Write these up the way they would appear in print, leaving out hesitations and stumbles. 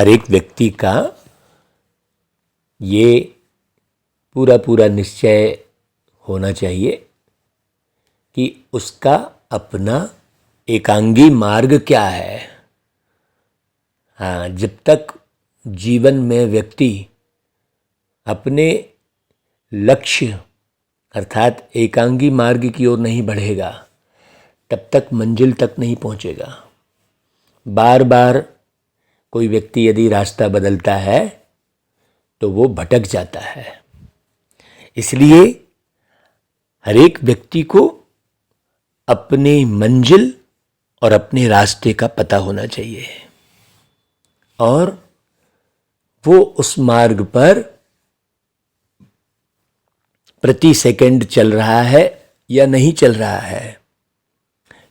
हर एक व्यक्ति का ये पूरा पूरा निश्चय होना चाहिए कि उसका अपना एकांगी मार्ग क्या है। हाँ, जब तक जीवन में व्यक्ति अपने लक्ष्य अर्थात एकांगी मार्ग की ओर नहीं बढ़ेगा तब तक मंजिल तक नहीं पहुंचेगा। बार बार कोई व्यक्ति यदि रास्ता बदलता है तो वो भटक जाता है। इसलिए हर एक व्यक्ति को अपनी मंजिल और अपने रास्ते का पता होना चाहिए और वो उस मार्ग पर प्रति सेकंड चल रहा है या नहीं चल रहा है।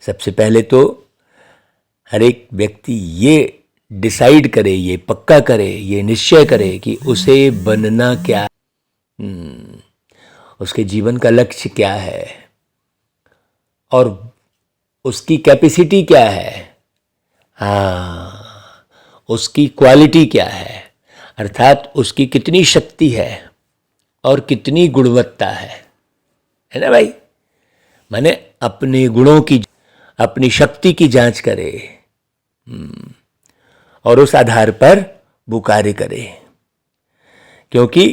सबसे पहले तो हर एक व्यक्ति ये डिसाइड करे, ये पक्का करे, ये निश्चय करे कि उसे बनना क्या, उसके जीवन का लक्ष्य क्या है और उसकी कैपेसिटी क्या है। हाँ, उसकी क्वालिटी क्या है अर्थात उसकी कितनी शक्ति है और कितनी गुणवत्ता है ना भाई। माने अपने गुणों की, अपनी शक्ति की जांच करे और उस आधार पर वो कार्य करे। क्योंकि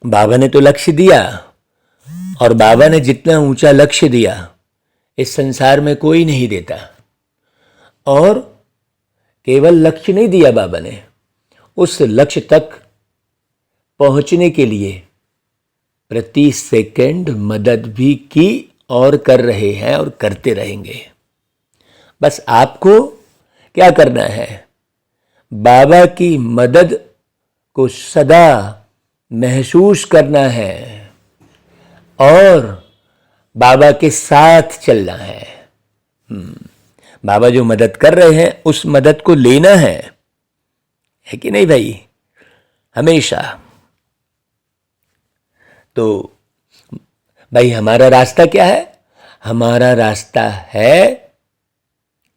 बाबा ने तो लक्ष्य दिया और बाबा ने जितना ऊंचा लक्ष्य दिया इस संसार में कोई नहीं देता। और केवल लक्ष्य नहीं दिया बाबा ने, उस लक्ष्य तक पहुंचने के लिए प्रति सेकंड मदद भी की और कर रहे हैं और करते रहेंगे। बस आपको क्या करना है, बाबा की मदद को सदा महसूस करना है और बाबा के साथ चलना है। बाबा जो मदद कर रहे हैं उस मदद को लेना है कि नहीं भाई, हमेशा। तो भाई हमारा रास्ता क्या है? हमारा रास्ता है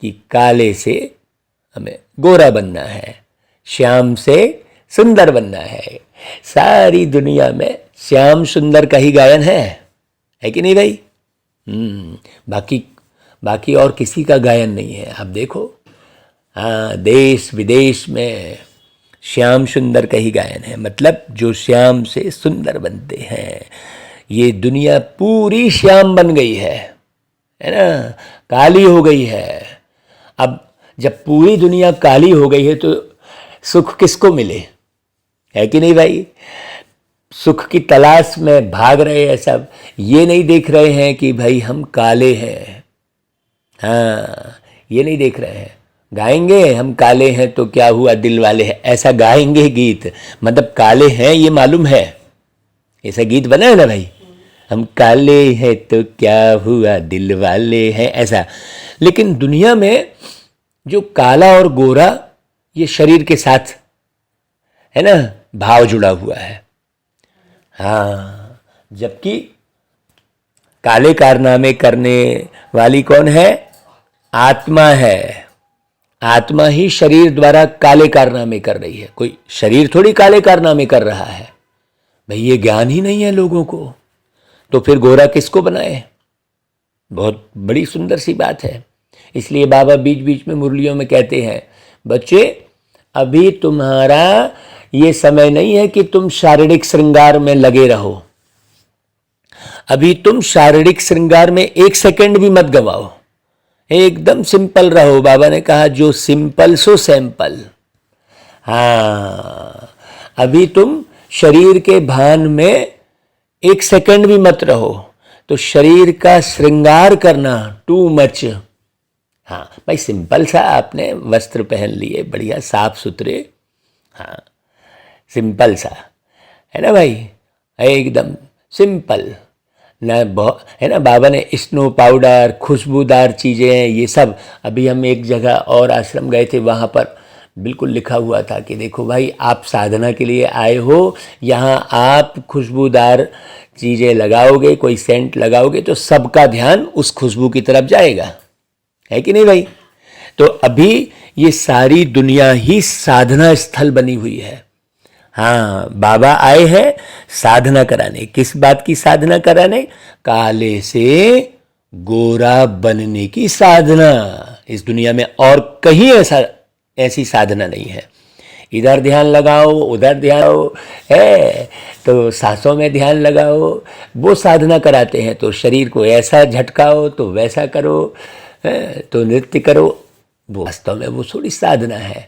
कि काले से हमें गोरा बनना है, श्याम से सुंदर बनना है। सारी दुनिया में श्याम सुंदर का ही गायन है कि नहीं भाई? बाकी और किसी का गायन नहीं है। आप देखो, हाँ, देश विदेश में श्याम सुंदर का ही गायन है। मतलब जो श्याम से सुंदर बनते हैं। ये दुनिया पूरी श्याम बन गई है ना, काली हो गई है। अब जब पूरी दुनिया काली हो गई है तो सुख किसको मिले, है कि नहीं भाई? सुख की तलाश में भाग रहे हैं सब, ये नहीं देख रहे हैं कि भाई हम काले हैं। हाँ, ये नहीं देख रहे हैं। गाएंगे हम काले हैं तो क्या हुआ दिल वाले हैं, ऐसा गाएंगे गीत। मतलब काले हैं ये मालूम है, ऐसा गीत बना है ना भाई, हम काले हैं तो क्या हुआ दिल वाले हैं, ऐसा। लेकिन दुनिया में जो काला और गोरा ये शरीर के साथ है ना भाव जुड़ा हुआ है। हाँ, जबकि काले कारनामे करने वाली कौन है? आत्मा है। आत्मा ही शरीर द्वारा काले कारनामे कर रही है, कोई शरीर थोड़ी काले कारनामे कर रहा है भाई। ये ज्ञान ही नहीं है लोगों को, तो फिर गोरा किसको बनाए? बहुत बड़ी सुंदर सी बात है। इसलिए बाबा बीच बीच में मुरलियों में कहते हैं, बच्चे अभी तुम्हारा ये समय नहीं है कि तुम शारीरिक श्रृंगार में लगे रहो। अभी तुम शारीरिक श्रृंगार में एक सेकंड भी मत गवाओ, एकदम सिंपल रहो। बाबा ने कहा जो सिंपल सो सैंपल। हाँ, अभी तुम शरीर के भान में एक सेकंड भी मत रहो। तो शरीर का श्रृंगार करना टू मच। हाँ भाई, सिंपल सा आपने वस्त्र पहन लिए बढ़िया साफ सुथरे, हाँ सिंपल सा, है ना भाई, एकदम सिंपल ना, है ना। बाबा ने स्नो पाउडर, खुशबूदार चीज़ें, ये सब। अभी हम एक जगह और आश्रम गए थे, वहाँ पर बिल्कुल लिखा हुआ था कि देखो भाई, आप साधना के लिए आए हो, यहाँ आप खुशबूदार चीज़ें लगाओगे, कोई सेंट लगाओगे तो सबका ध्यान उस खुशबू की तरफ जाएगा, है कि नहीं भाई? तो अभी ये सारी दुनिया ही साधना स्थल बनी हुई है। हाँ, बाबा आए हैं साधना कराने। किस बात की साधना कराने? काले से गोरा बनने की साधना। इस दुनिया में और कहीं ऐसी साधना नहीं है। इधर ध्यान लगाओ, उधर ध्यान लगाओ, है तो सांसों में ध्यान लगाओ, वो साधना कराते हैं। तो शरीर को ऐसा झटकाओ तो वैसा करो, है तो नृत्य करो, वो वास्तव में वो थोड़ी साधना है।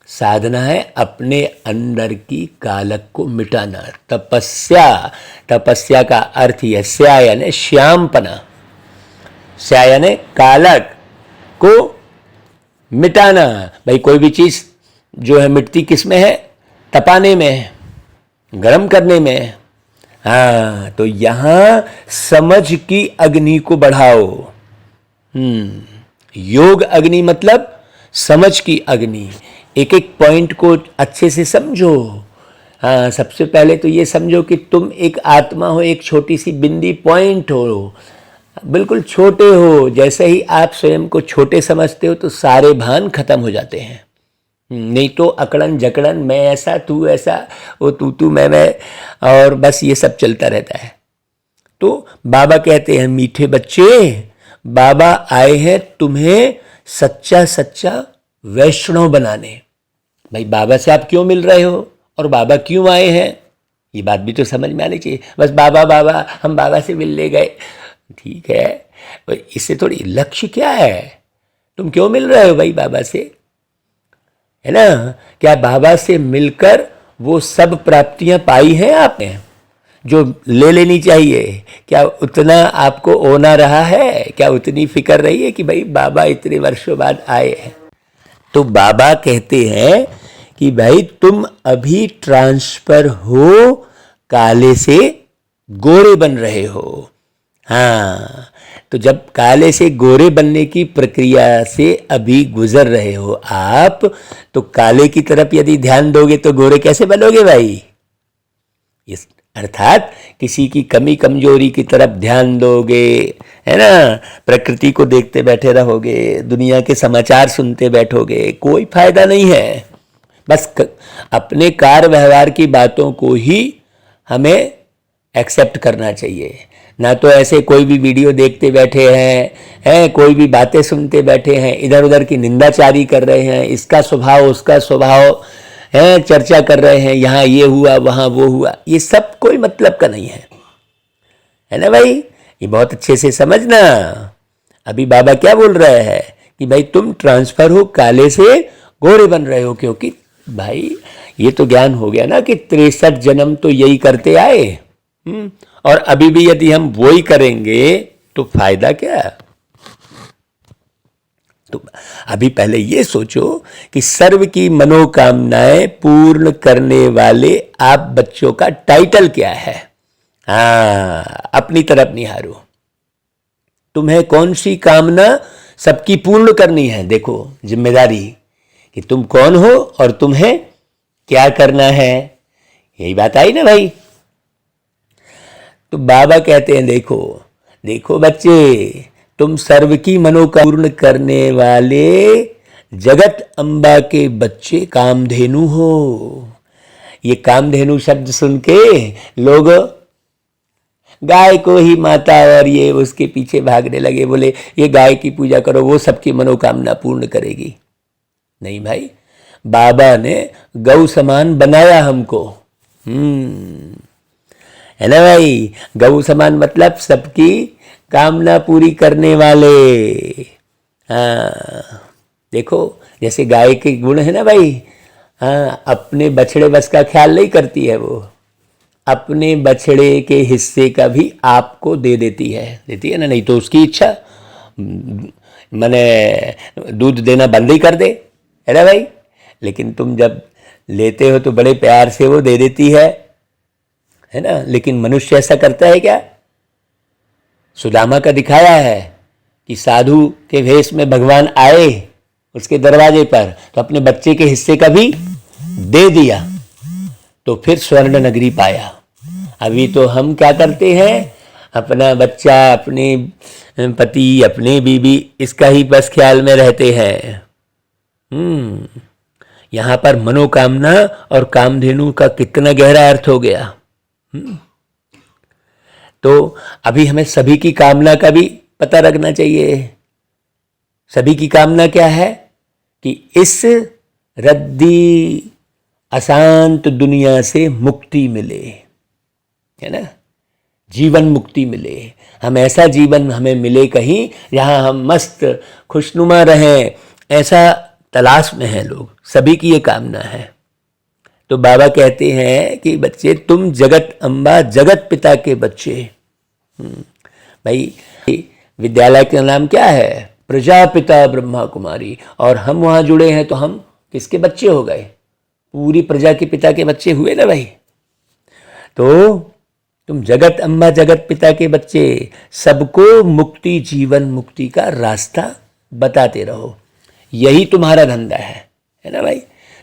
साधना है अपने अंदर की कालक को मिटाना। तपस्या, तपस्या का अर्थ यह स्या यानी श्यामपना, स्या यानी कालक को मिटाना। भाई कोई भी चीज जो है मिटती किस में है? तपाने में है, गर्म करने में है। हाँ, तो यहां समझ की अग्नि को बढ़ाओ। योग अग्नि मतलब समझ की अग्नि। एक एक पॉइंट को अच्छे से समझो। हाँ, सबसे पहले तो ये समझो कि तुम एक आत्मा हो, एक छोटी सी बिंदी पॉइंट हो, बिल्कुल छोटे हो। जैसे ही आप स्वयं को छोटे समझते हो तो सारे भान खत्म हो जाते हैं। नहीं तो अकड़न जकड़न, मैं ऐसा तू ऐसा, वो तू मैं, और बस ये सब चलता रहता है। तो बाबा कहते हैं मीठे बच्चे, बाबा आए हैं तुम्हें सच्चा सच्चा वैष्णव बनाने। भाई बाबा से आप क्यों मिल रहे हो और बाबा क्यों आए हैं, ये बात भी तो समझ में आनी चाहिए। बस बाबा बाबा, हम बाबा से मिलने गए, ठीक है, इससे थोड़ी लक्ष्य क्या है? तुम क्यों मिल रहे हो भाई बाबा से, है ना? क्या बाबा से मिलकर वो सब प्राप्तियां पाई हैं आपने जो ले लेनी चाहिए? क्या उतना आपको होना रहा है? क्या उतनी फिक्र रही है कि भाई बाबा इतने वर्षों बाद आए हैं? तो बाबा कहते हैं कि भाई तुम अभी ट्रांसफर हो, काले से गोरे बन रहे हो। हाँ, तो जब काले से गोरे बनने की प्रक्रिया से अभी गुजर रहे हो आप, तो काले की तरफ यदि ध्यान दोगे तो गोरे कैसे बनोगे भाई? इस अर्थात किसी की कमी कमजोरी की तरफ ध्यान दोगे, है ना, प्रकृति को देखते बैठे रहोगे, दुनिया के समाचार सुनते बैठोगे, कोई फायदा नहीं है। बस अपने कार्य व्यवहार की बातों को ही हमें एक्सेप्ट करना चाहिए। ना तो ऐसे कोई भी वीडियो देखते बैठे हैं, कोई भी बातें सुनते बैठे हैं, इधर उधर की निंदाचारी कर रहे हैं, इसका स्वभाव उसका स्वभाव है, चर्चा कर रहे हैं, यहाँ ये हुआ वहाँ वो हुआ, ये सब कोई मतलब का नहीं है ना भाई? ये बहुत अच्छे से समझना। अभी बाबा क्या बोल रहे हैं कि भाई तुम ट्रांसफर हो, काले से गोरे बन रहे हो। क्योंकि भाई ये तो ज्ञान हो गया ना कि 63 जन्म तो यही करते आए, और अभी भी यदि हम वो ही करेंगे तो फायदा क्या? तो अभी पहले ये सोचो कि सर्व की मनोकामनाएं पूर्ण करने वाले आप बच्चों का टाइटल क्या है। हाँ, अपनी तरफ निहारो, तुम्हें कौन सी कामना सबकी पूर्ण करनी है। देखो जिम्मेदारी कि तुम कौन हो और तुम्हें क्या करना है, यही बात आई ना भाई? तो बाबा कहते हैं देखो देखो बच्चे, तुम सर्व की मनोकामना पूर्ण करने वाले जगत अम्बा के बच्चे कामधेनु हो। ये कामधेनु शब्द सुन के लोग गाय को ही माता और ये उसके पीछे भागने लगे, बोले ये गाय की पूजा करो, वो सबकी मनोकामना पूर्ण करेगी। नहीं भाई, बाबा ने गौ समान बनाया हमको, है ना भाई? गौ समान मतलब सबकी कामना पूरी करने वाले। हाँ, देखो जैसे गाय के गुण है ना भाई, हाँ, अपने बछड़े बस का ख्याल नहीं करती है, वो अपने बछड़े के हिस्से का भी आपको दे देती है ना? नहीं तो उसकी इच्छा माने दूध देना बंद ही कर दे, है ना भाई? लेकिन तुम जब लेते हो तो बड़े प्यार से वो दे देती है ना? लेकिन मनुष्य ऐसा करता है क्या? सुदामा का दिखाया है कि साधु के वेश में भगवान आए उसके दरवाजे पर, तो अपने बच्चे के हिस्से का भी दे दिया, तो फिर स्वर्ण नगरी पाया। अभी तो हम क्या करते हैं, अपना बच्चा, अपने पति, अपने बीवी, इसका ही बस ख्याल में रहते हैं। यहां पर मनोकामना और कामधेनु का कितना गहरा अर्थ हो गया। तो अभी हमें सभी की कामना का भी पता रखना चाहिए। सभी की कामना क्या है कि इस रद्दी अशांत दुनिया से मुक्ति मिले, है ना, जीवन मुक्ति मिले। हम ऐसा जीवन हमें मिले कहीं जहां हम मस्त खुशनुमा रहें, ऐसा तलाश में हैं लोग। सभी की ये कामना है। तो बाबा कहते हैं कि बच्चे तुम जगत अम्बा जगत पिता के बच्चे। भाई विद्यालय का नाम क्या है? प्रजापिता ब्रह्मा कुमारी। और हम वहां जुड़े हैं तो हम किसके बच्चे हो गए? पूरी प्रजा के पिता के बच्चे हुए ना भाई। तो तुम जगत अम्बा जगत पिता के बच्चे, सबको मुक्ति जीवन मुक्ति का रास्ता बताते रहो। यही तुम्हारा धंधा है ना भाई।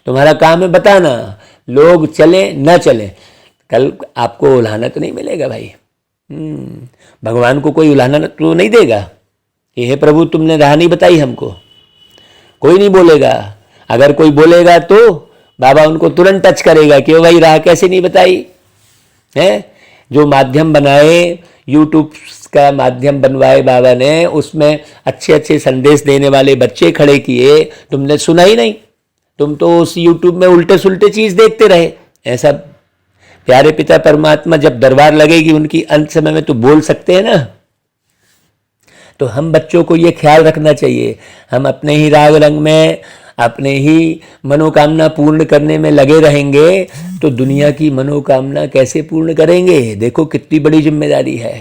तुम्हारा काम है बताना, लोग चले न चले। कल आपको उल्हाना तो नहीं मिलेगा भाई। भगवान को कोई उल्हाना तो नहीं देगा कि हे प्रभु तुमने राह नहीं बताई हमको। कोई नहीं बोलेगा। अगर कोई बोलेगा तो बाबा उनको तुरंत टच करेगा कि ओ भाई राह कैसे नहीं बताई है। जो माध्यम बनाए, यूट्यूब का माध्यम बनवाए बाबा ने, उसमें अच्छे अच्छे संदेश देने वाले बच्चे खड़े किए, तुमने सुना ही नहीं। तुम तो उस यूट्यूब में उल्टे सुल्टे चीज देखते रहे। ऐसा प्यारे पिता परमात्मा जब दरबार लगेगी उनकी अंत समय में तो बोल सकते हैं ना। तो हम बच्चों को ये ख्याल रखना चाहिए, हम अपने ही राग रंग में अपने ही मनोकामना पूर्ण करने में लगे रहेंगे तो दुनिया की मनोकामना कैसे पूर्ण करेंगे? देखो कितनी बड़ी जिम्मेदारी है।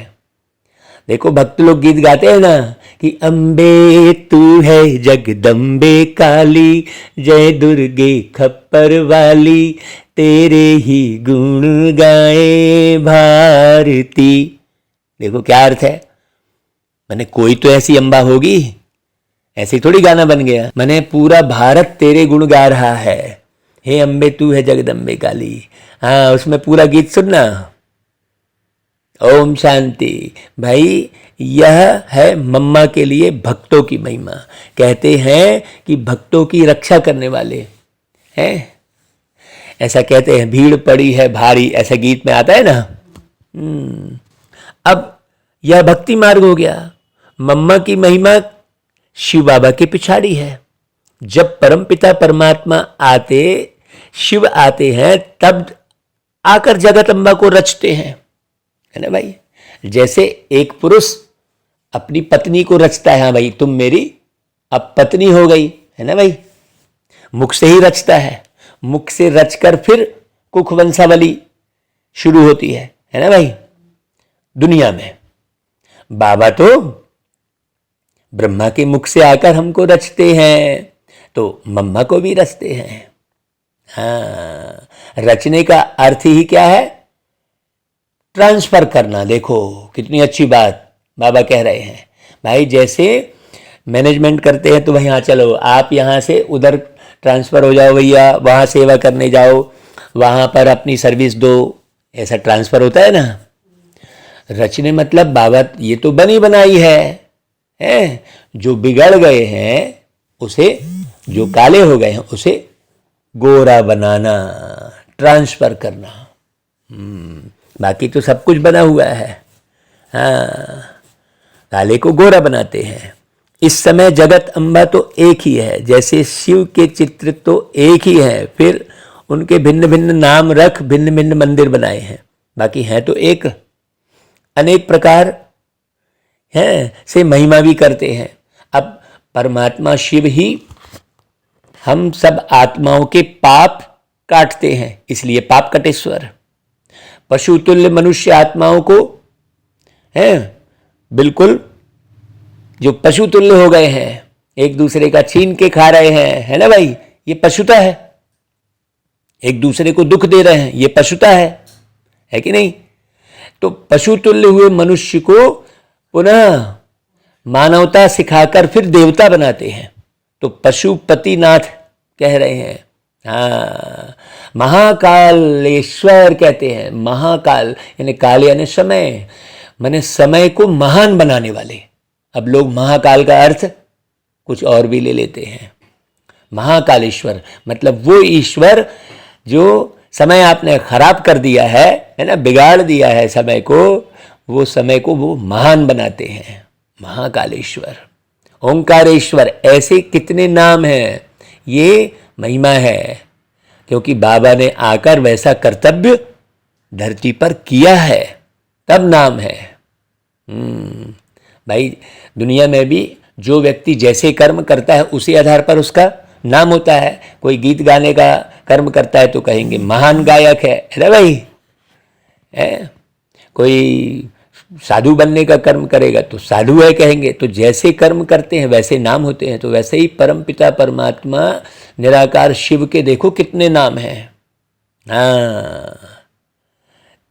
देखो भक्त लोग गीत गाते हैं ना कि अम्बे तू है जगदम्बे काली, जय दुर्गे खप्पर वाली, तेरे ही गुण गाए भारती। देखो क्या अर्थ है। मैंने कोई तो ऐसी अम्बा होगी, ऐसे थोड़ी गाना बन गया। मैंने पूरा भारत तेरे गुण गा रहा है। हे अम्बे तू है जगदम्बे काली। हाँ, उसमें पूरा गीत सुनना। ओम शांति। भाई यह है मम्मा के लिए भक्तों की महिमा। कहते हैं कि भक्तों की रक्षा करने वाले हैं, ऐसा कहते हैं। भीड़ पड़ी है भारी, ऐसा गीत में आता है ना। अब यह भक्ति मार्ग हो गया। मम्मा की महिमा शिव बाबा के पिछाड़ी है। जब परमपिता परमात्मा आते, शिव आते हैं, तब आकर जगत अम्बा को रचते हैं, है ना भाई। जैसे एक पुरुष अपनी पत्नी को रचता है, हाँ भाई तुम मेरी अब पत्नी हो गई, है ना भाई। मुख से ही रचता है, मुख से रचकर फिर कुख वंशावली शुरू होती है ना भाई। दुनिया में बाबा तो ब्रह्मा के मुख से आकर हमको रचते हैं, तो मम्मा को भी रचते हैं। हाँ, रचने का अर्थ ही क्या है? ट्रांसफर करना। देखो कितनी अच्छी बात बाबा कह रहे हैं भाई। जैसे मैनेजमेंट करते हैं तो भाई हाँ चलो आप यहाँ से उधर ट्रांसफर हो जाओ भैया, वहाँ सेवा करने जाओ, वहाँ पर अपनी सर्विस दो, ऐसा ट्रांसफर होता है ना। रचने मतलब बाबा ये तो बनी बनाई है। जो बिगड़ गए हैं उसे, जो काले हो गए हैं उसे गोरा बनाना, ट्रांसफर करना। बाकी तो सब कुछ बना हुआ है। हाँ, काले को गोरा बनाते हैं। इस समय जगत अम्बा तो एक ही है, जैसे शिव के चित्र तो एक ही है, फिर उनके भिन्न भिन्न नाम रख भिन्न भिन्न मंदिर बनाए हैं, बाकी हैं तो एक। अनेक प्रकार हैं से महिमा भी करते हैं। अब परमात्मा शिव ही हम सब आत्माओं के पाप काटते हैं, इसलिए पाप कटेश्वर। पशु तुल्य मनुष्य आत्माओं को है बिल्कुल, जो पशु तुल्य हो गए हैं, एक दूसरे का छीन के खा रहे हैं, है ना भाई, ये पशुता है। एक दूसरे को दुख दे रहे हैं, ये पशुता है कि नहीं। तो पशु तुल्य हुए मनुष्य को पुनः मानवता सिखाकर फिर देवता बनाते हैं, तो पशुपतिनाथ कह रहे हैं। हाँ, महाकालेश्वर कहते हैं। महाकाल यानी काल यानी समय, माने समय को महान बनाने वाले। अब लोग महाकाल का अर्थ कुछ और भी ले लेते हैं। महाकालेश्वर मतलब वो ईश्वर जो समय आपने खराब कर दिया है ना, बिगाड़ दिया है समय को, वो समय को वो महान बनाते हैं। महाकालेश्वर, ओंकारेश्वर, ऐसे कितने नाम हैं। ये महिमा है क्योंकि बाबा ने आकर वैसा कर्तव्य धरती पर किया है, तब नाम है। भाई दुनिया में भी जो व्यक्ति जैसे कर्म करता है उसी आधार पर उसका नाम होता है। कोई गीत गाने का कर्म करता है तो कहेंगे महान गायक है भाई, कोई साधु बनने का कर्म करेगा तो साधु है कहेंगे। तो जैसे कर्म करते हैं वैसे नाम होते हैं। तो वैसे ही परमपिता परमात्मा निराकार शिव के देखो कितने नाम हैं। हाँ,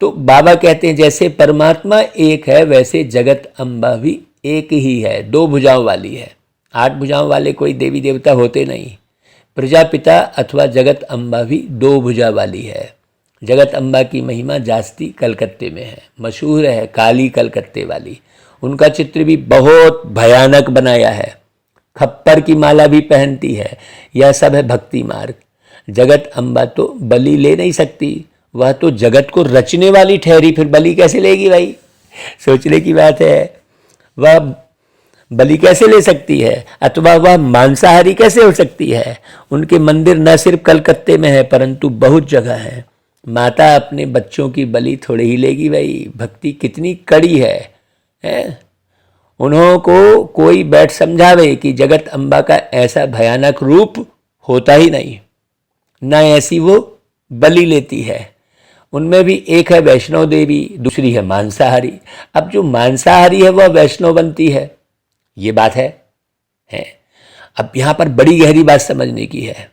तो बाबा कहते हैं जैसे परमात्मा एक है वैसे जगत अम्बा भी एक ही है, 2 भुजाओं वाली है। 8 भुजाओं वाले कोई देवी देवता होते नहीं। प्रजापिता अथवा जगत अम्बा भी 2 भुजा वाली है। जगत अम्बा की महिमा जास्ती कलकत्ते में है, मशहूर है, काली कलकत्ते वाली। उनका चित्र भी बहुत भयानक बनाया है, खप्पर की माला भी पहनती है। यह सब है भक्ति मार्ग। जगत अम्बा तो बलि ले नहीं सकती, वह तो जगत को रचने वाली ठहरी, फिर बलि कैसे लेगी भाई? सोचने की बात है। वह बलि कैसे ले सकती है, अथवा वह मांसाहारी कैसे हो सकती है? उनके मंदिर न सिर्फ कलकत्ते में है परंतु बहुत जगह है। माता अपने बच्चों की बलि थोड़े ही लेगी भाई। भक्ति कितनी कड़ी है? उन्हों को कोई बैठ समझावे कि जगत अम्बा का ऐसा भयानक रूप होता ही नहीं, न ऐसी वो बलि लेती है। उनमें भी एक है वैष्णो देवी, दूसरी है मांसाहारी। अब जो मांसाहारी है वह वैष्णो बनती है, ये बात है। अब यहां पर बड़ी गहरी बात समझने की है।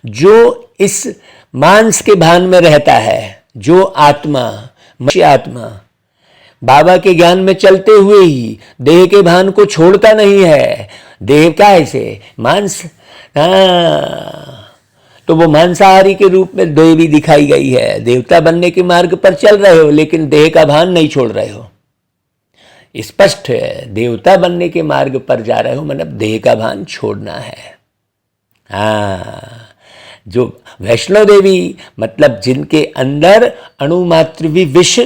जो इस मांस के भान में रहता है, जो आत्मा, मनुष्य आत्मा बाबा के ज्ञान में चलते हुए ही देह के भान को छोड़ता नहीं है। देह क्या है इसे? मांस। तो वो मांसाहारी के रूप में देवी दिखाई गई है। देवता बनने के मार्ग पर चल रहे हो लेकिन देह का भान नहीं छोड़ रहे हो। स्पष्ट है, देवता बनने के मार्ग पर जा रहे हो मतलब देह का भान छोड़ना है। जो वैष्णो देवी मतलब जिनके अंदर अणुमात्र भी विष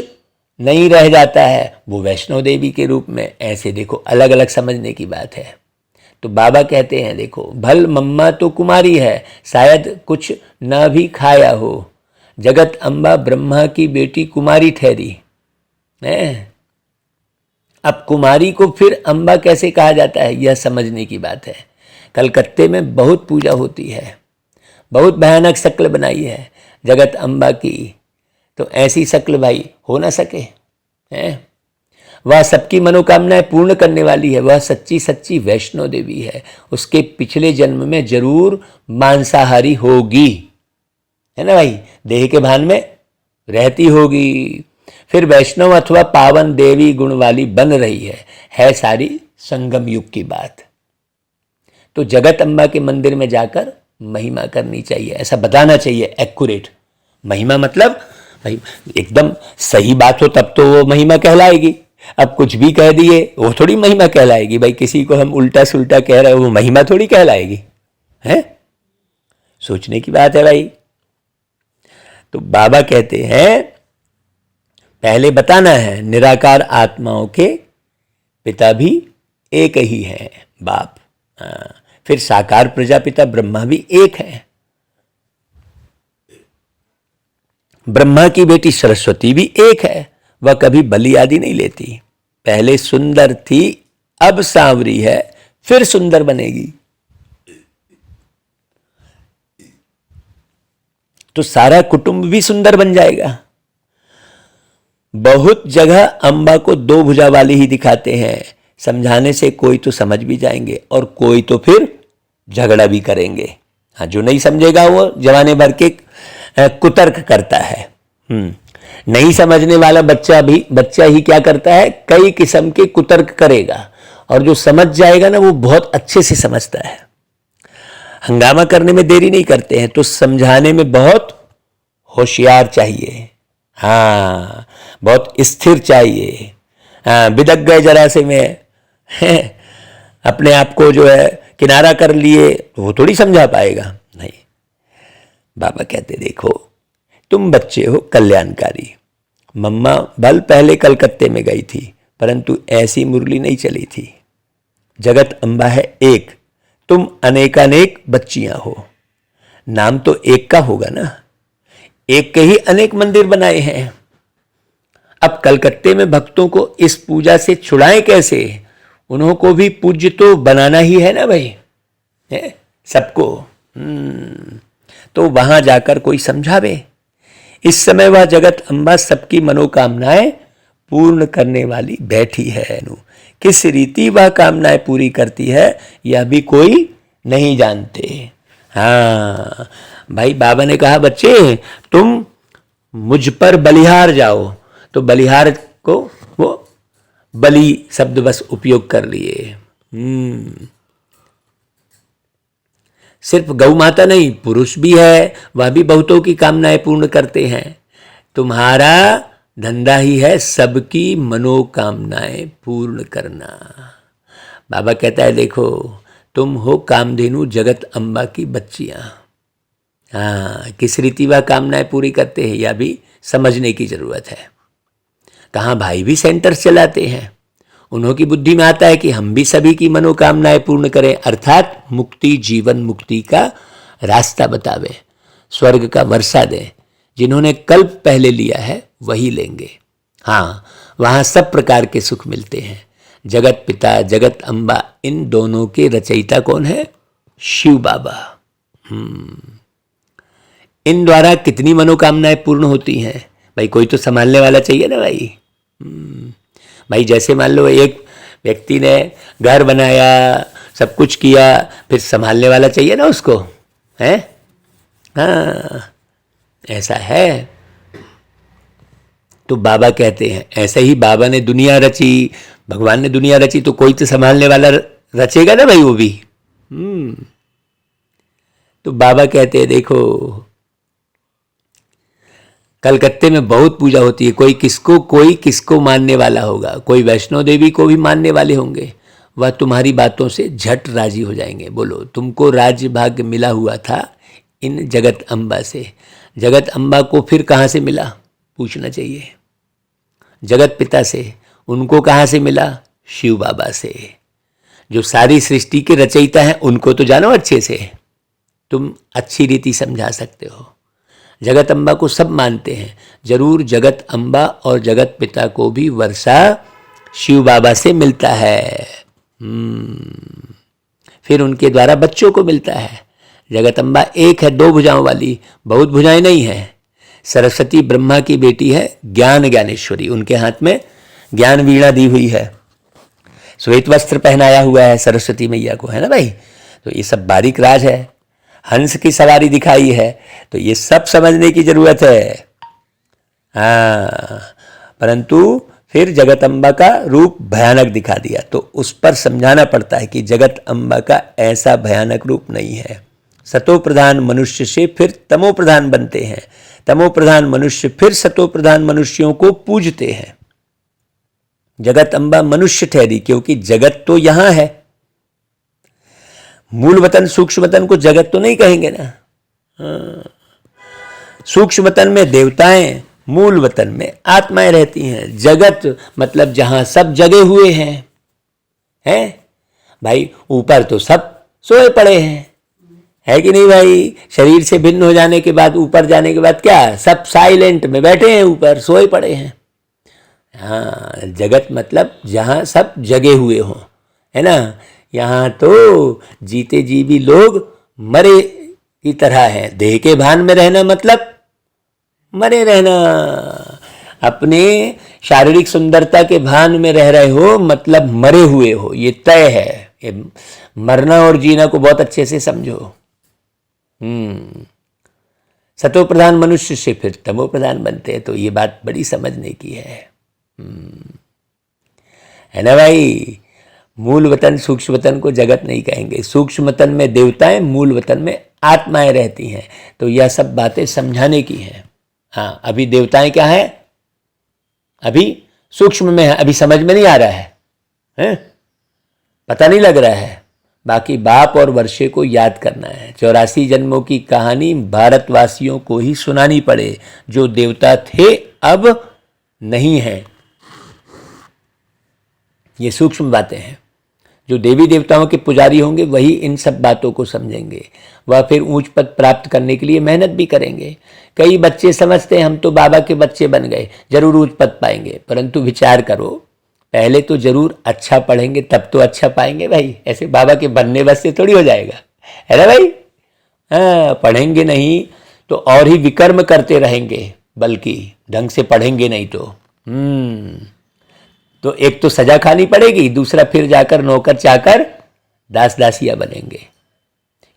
नहीं रह जाता है, वो वैष्णो देवी के रूप में। ऐसे देखो, अलग अलग समझने की बात है। तो बाबा कहते हैं देखो, भल मम्मा तो कुमारी है, शायद कुछ ना भी खाया हो। जगत अम्बा ब्रह्मा की बेटी कुमारी ठहरी है। अब कुमारी को फिर अम्बा कैसे कहा जाता है, यह समझने की बात है। कलकत्ते में बहुत पूजा होती है, बहुत भयानक शक्ल बनाई है जगत अम्बा की। तो ऐसी शक्ल भाई हो ना सके है। वह सबकी मनोकामनाएं पूर्ण करने वाली है। वह सच्ची सच्ची वैष्णो देवी है। उसके पिछले जन्म में जरूर मांसाहारी होगी, है ना भाई? देह के भान में रहती होगी, फिर वैष्णव अथवा पावन देवी गुण वाली बन रही है सारी संगम युग की बात। तो जगत अम्बा के मंदिर में जाकर महिमा करनी चाहिए, ऐसा बताना चाहिए एक्यूरेट। महिमा मतलब भाई एकदम सही बात हो तब तो वो महिमा कहलाएगी। अब कुछ भी कह दिए वो थोड़ी महिमा कहलाएगी भाई। किसी को हम उल्टा सुल्टा कह रहे हो वो महिमा थोड़ी कहलाएगी, है? सोचने की बात है भाई। तो बाबा कहते हैं पहले बताना है निराकार आत्माओं के पिता भी एक ही है, बाप। फिर साकार प्रजापिता ब्रह्मा भी एक है। ब्रह्मा की बेटी सरस्वती भी एक है, वह कभी बलि आदि नहीं लेती। पहले सुंदर थी, अब सांवरी है, फिर सुंदर बनेगी। तो सारा कुटुंब भी सुंदर बन जाएगा। बहुत जगह अम्बा को 2 भुजा वाली ही दिखाते हैं। समझाने से कोई तो समझ भी जाएंगे और कोई तो फिर झगड़ा भी करेंगे। हाँ, जो नहीं समझेगा वो जमाने भर के कुतर्क करता है। नहीं समझने वाला बच्चा ही क्या करता है, कई किस्म के कुतर्क करेगा। और जो समझ जाएगा ना वो बहुत अच्छे से समझता है। हंगामा करने में देरी नहीं करते हैं, तो समझाने में बहुत होशियार चाहिए। हाँ, बहुत स्थिर चाहिए। हाँ, बिदक गए जरा से में अपने आप को जो है किनारा कर लिए तो वो थोड़ी समझा पाएगा। नहीं, बाबा कहते देखो तुम बच्चे हो कल्याणकारी। मम्मा बल पहले कलकत्ते में गई थी, परंतु ऐसी मुरली नहीं चली थी। जगत अम्बा है एक, तुम अनेकानेक बच्चियां हो। नाम तो एक का होगा ना, एक के ही अनेक मंदिर बनाए हैं। अब कलकत्ते में भक्तों को इस पूजा से छुड़ाएं कैसे? उन्हों को भी पूज्य तो बनाना ही है ना भाई, है सबको। तो वहां जाकर कोई समझावे। इस समय वह जगत अम्बा सबकी मनोकामनाएं पूर्ण करने वाली बैठी है। किस रीति वह कामनाएं पूरी करती है यह भी कोई नहीं जानते। हाँ भाई, बाबा ने कहा बच्चे तुम मुझ पर बलिहार जाओ, तो बलिहार को वो बलि शब्द बस उपयोग कर लिए। सिर्फ गौ माता नहीं, पुरुष भी है, वह भी बहुतों की कामनाएं पूर्ण करते हैं। तुम्हारा धंधा ही है सबकी मनोकामनाएं पूर्ण करना। बाबा कहता है देखो तुम हो कामधेनु जगत अम्बा की बच्चियां। हाँ, किस रीति वह कामनाएं पूरी करते हैं यह भी समझने की जरूरत है। कहाँ भाई भी सेंटर्स चलाते हैं, उन्हों की बुद्धि में आता है कि हम भी सभी की मनोकामनाएं पूर्ण करें, अर्थात मुक्ति, जीवन मुक्ति का रास्ता बतावे, स्वर्ग का वर्षा दें। जिन्होंने कल्प पहले लिया है वही लेंगे। हाँ, वहाँ सब प्रकार के सुख मिलते हैं। जगत पिता, जगत अम्बा, इन दोनों के रचयिता कौन है? शिव बाबा। इन द्वारा कितनी मनोकामनाएं पूर्ण होती हैं भाई, कोई तो संभालने वाला चाहिए ना भाई। भाई जैसे मान लो एक व्यक्ति ने घर बनाया, सब कुछ किया, फिर संभालने वाला चाहिए ना उसको, है? हाँ, ऐसा है। तो बाबा कहते हैं ऐसे ही बाबा ने दुनिया रची, भगवान ने दुनिया रची, तो कोई तो संभालने वाला रचेगा ना भाई वो भी। तो बाबा कहते हैं देखो कलकत्ते में बहुत पूजा होती है, कोई किसको मानने वाला होगा, कोई वैष्णो देवी को भी मानने वाले होंगे, वह तुम्हारी बातों से झट राजी हो जाएंगे। बोलो तुमको राज्य भाग्य मिला हुआ था इन जगत अम्बा से, जगत अम्बा को फिर कहाँ से मिला पूछना चाहिए। जगत पिता से, उनको कहाँ से मिला? शिव बाबा से। जो सारी सृष्टि के रचयिता हैं उनको तो जानो अच्छे से, तुम अच्छी रीति समझा सकते हो। जगत अम्बा को सब मानते हैं, जरूर जगत अम्बा और जगत पिता को भी वर्षा शिव बाबा से मिलता है। फिर उनके द्वारा बच्चों को मिलता है। जगत अम्बा एक है, दो भुजाओं वाली, बहुत भुजाएं नहीं है। सरस्वती ब्रह्मा की बेटी है, ज्ञान ज्ञानेश्वरी, उनके हाथ में ज्ञान वीणा दी हुई है, श्वेत वस्त्र पहनाया हुआ है सरस्वती मैया को, है ना भाई। तो ये सब बारीक राज है। हंस की सवारी दिखाई है, तो ये सब समझने की जरूरत है। हाँ, परंतु फिर जगत अम्बा का रूप भयानक दिखा दिया, तो उस पर समझाना पड़ता है कि जगत अम्बा का ऐसा भयानक रूप नहीं है। सतो प्रधान मनुष्य से फिर तमो प्रधान बनते हैं, तमो प्रधान मनुष्य फिर सतो प्रधान मनुष्यों को पूजते हैं। जगत अम्बा मनुष्य ठहरी क्योंकि जगत तो यहां है, मूल वतन सूक्ष्म वतन को जगत तो नहीं कहेंगे ना। सूक्ष्म वतन में देवताएं, मूल वतन में आत्माएं रहती हैं। जगत मतलब जहां सब जगे हुए हैं भाई। ऊपर तो सब सोए पड़े हैं, है कि नहीं भाई। शरीर से भिन्न हो जाने के बाद, ऊपर जाने के बाद क्या, सब साइलेंट में बैठे हैं, ऊपर सोए पड़े हैं। हाँ, जगत मतलब जहां सब जगे हुए हों, है ना। यहाँ तो जीते जी भी लोग मरे की तरह हैं। देह के भान में रहना मतलब मरे रहना। अपने शारीरिक सुंदरता के भान में रह रहे हो मतलब मरे हुए हो, ये तय है। ये मरना और जीना को बहुत अच्छे से समझो। सतो प्रधान मनुष्य से फिर तमो प्रधान बनते हैं, तो ये बात बड़ी समझने की है ना भाई। मूल वतन सूक्ष्म वतन को जगत नहीं कहेंगे। सूक्ष्म वतन में देवताएं, मूल वतन में आत्माएं रहती हैं, तो यह सब बातें समझाने की हैं। हाँ, अभी देवताएं क्या है, अभी सूक्ष्म में है, अभी समझ में नहीं आ रहा है, पता नहीं लग रहा है। बाकी बाप और वर्षे को याद करना है। 84 जन्मों की कहानी भारतवासियों को ही सुनानी पड़े, जो देवता थे अब नहीं हैं। ये सूक्ष्म बातें हैं। जो देवी देवताओं के पुजारी होंगे वही इन सब बातों को समझेंगे। वह फिर ऊंच पद प्राप्त करने के लिए मेहनत भी करेंगे। कई बच्चे समझते हैं हम तो बाबा के बच्चे बन गए, जरूर ऊंच पद पाएंगे। परंतु विचार करो, पहले तो जरूर अच्छा पढ़ेंगे तब तो अच्छा पाएंगे भाई। ऐसे बाबा के बनने बस से थोड़ी हो जाएगा, है ना भाई। हाँ, पढ़ेंगे नहीं तो और ही विकर्म करते रहेंगे, बल्कि ढंग से पढ़ेंगे नहीं तो एक तो सजा खानी पड़ेगी, दूसरा फिर जाकर नौकर चाकर दास दासिया बनेंगे।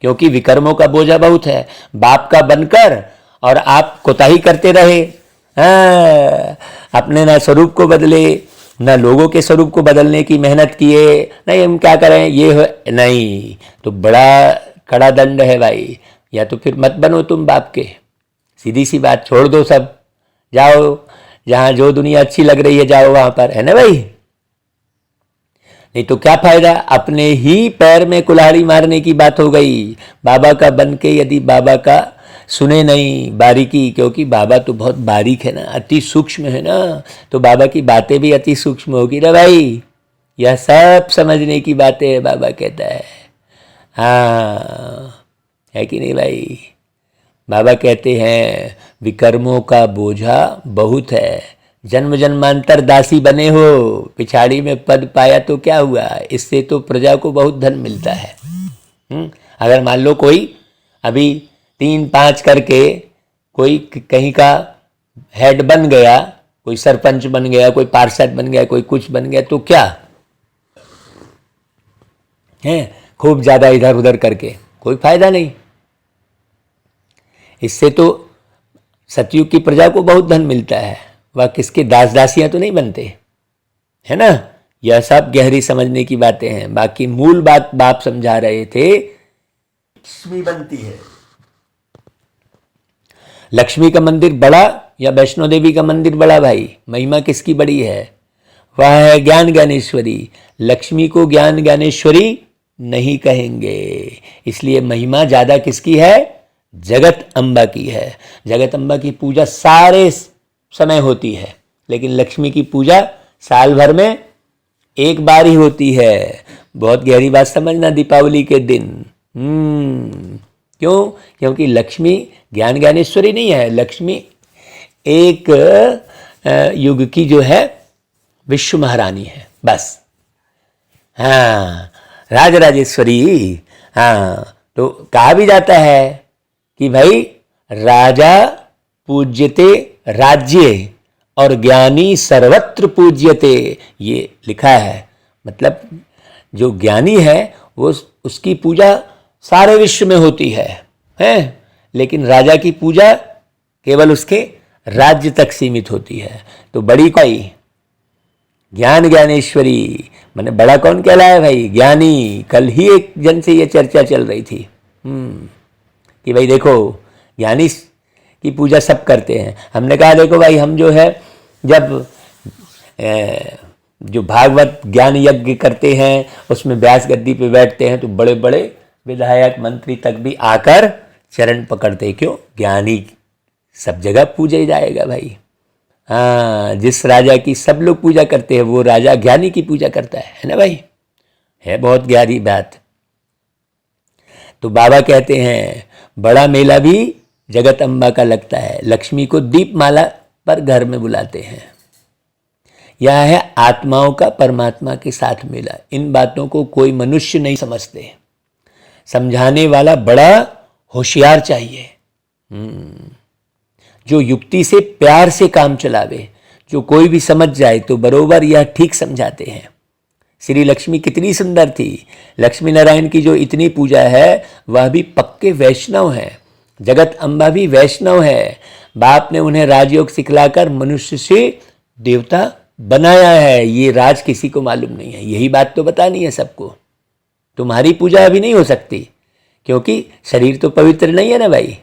क्योंकि विकर्मों का बोझा बहुत है। बाप का बनकर और आप कोताही करते रहे, अपने ना स्वरूप को बदले, ना लोगों के स्वरूप को बदलने की मेहनत किए, नहीं हम क्या करें ये हो, नहीं तो बड़ा कड़ा दंड है भाई। या तो फिर मत बनो तुम बाप के, सीधी सी बात, छोड़ दो सब, जाओ जहां जो दुनिया अच्छी लग रही है जाओ वहां पर, है ना भाई। नहीं तो क्या फायदा, अपने ही पैर में कुल्हाड़ी मारने की बात हो गई। बाबा का बन के यदि बाबा का सुने नहीं बारीकी, क्योंकि बाबा तो बहुत बारीक है ना, अति सूक्ष्म है ना, तो बाबा की बातें भी अति सूक्ष्म होगी ना भाई। यह सब समझने की बातें है, बाबा कहता है। हाँ, है कि नहीं भाई। बाबा कहते हैं विकर्मों का बोझा बहुत है, जन्म जन्मांतर दासी बने हो, पिछाड़ी में पद पाया तो क्या हुआ, इससे तो प्रजा को बहुत धन मिलता है। अगर मान लो कोई अभी 3-5 करके कोई कहीं का हेड बन गया, कोई सरपंच बन गया, कोई पार्षद बन गया, कोई कुछ बन गया, तो क्या है, खूब ज्यादा इधर उधर करके कोई फायदा नहीं। इससे तो सतयुग की प्रजा को बहुत धन मिलता है, वह किसके दास दासियां तो नहीं बनते, है ना। यह सब गहरी समझने की बातें हैं। बाकी मूल बात बाप समझा रहे थे, लक्ष्मी बनती है। लक्ष्मी का मंदिर बड़ा या वैष्णो देवी का मंदिर बड़ा भाई, महिमा किसकी बड़ी है, वह है ज्ञान ज्ञानेश्वरी। लक्ष्मी को ज्ञान ज्ञानेश्वरी नहीं कहेंगे, इसलिए महिमा ज्यादा किसकी है, जगत अम्बा की है। जगत अम्बा की पूजा सारे समय होती है, लेकिन लक्ष्मी की पूजा साल भर में एक बार ही होती है। बहुत गहरी बात समझना दीपावली के दिन। क्यों, क्योंकि लक्ष्मी ज्ञान ज्ञानेश्वरी नहीं है, लक्ष्मी एक युग की जो है विश्व महारानी है बस। हाँ, राजराजेश्वरी। हाँ, तो कहा भी जाता है कि भाई राजा पूज्यते राज्ये और ज्ञानी सर्वत्र पूज्यते, ये लिखा है। मतलब जो ज्ञानी है वो उसकी पूजा सारे विश्व में होती है, लेकिन राजा की पूजा केवल उसके राज्य तक सीमित होती है। तो बड़ी कोई ज्ञान ज्ञानेश्वरी मैंने बड़ा कौन कहलाया भाई, ज्ञानी। कल ही एक जन से ये चर्चा चल रही थी कि भाई देखो ज्ञानी की पूजा सब करते हैं। हमने कहा देखो भाई, हम जो है जब जो भागवत ज्ञान यज्ञ करते हैं उसमें व्यास गद्दी पे बैठते हैं तो बड़े बड़े विधायक मंत्री तक भी आकर चरण पकड़ते। क्यों, ज्ञानी सब जगह पूजा जाएगा भाई। हाँ, जिस राजा की सब लोग पूजा करते हैं वो राजा ज्ञानी की पूजा करता है ना भाई। है बहुत गहरी बात। तो बाबा कहते हैं बड़ा मेला भी जगत अम्बा का लगता है, लक्ष्मी को दीपमाला पर घर में बुलाते हैं। यह है आत्माओं का परमात्मा के साथ मेला। इन बातों को कोई मनुष्य नहीं समझते, समझाने वाला बड़ा होशियार चाहिए, जो युक्ति से प्यार से काम चलावे। जो कोई भी समझ जाए तो बरोबर यह ठीक समझाते हैं। श्री लक्ष्मी कितनी सुंदर थी। लक्ष्मी नारायण की जो इतनी पूजा है वह भी पक्के वैष्णव हैं। जगत अम्बा भी वैष्णव है। बाप ने उन्हें राजयोग सिखलाकर मनुष्य से देवता बनाया है। ये राज किसी को मालूम नहीं है, यही बात तो बतानी है सबको। तुम्हारी पूजा अभी नहीं हो सकती क्योंकि शरीर तो पवित्र नहीं है ना भाई।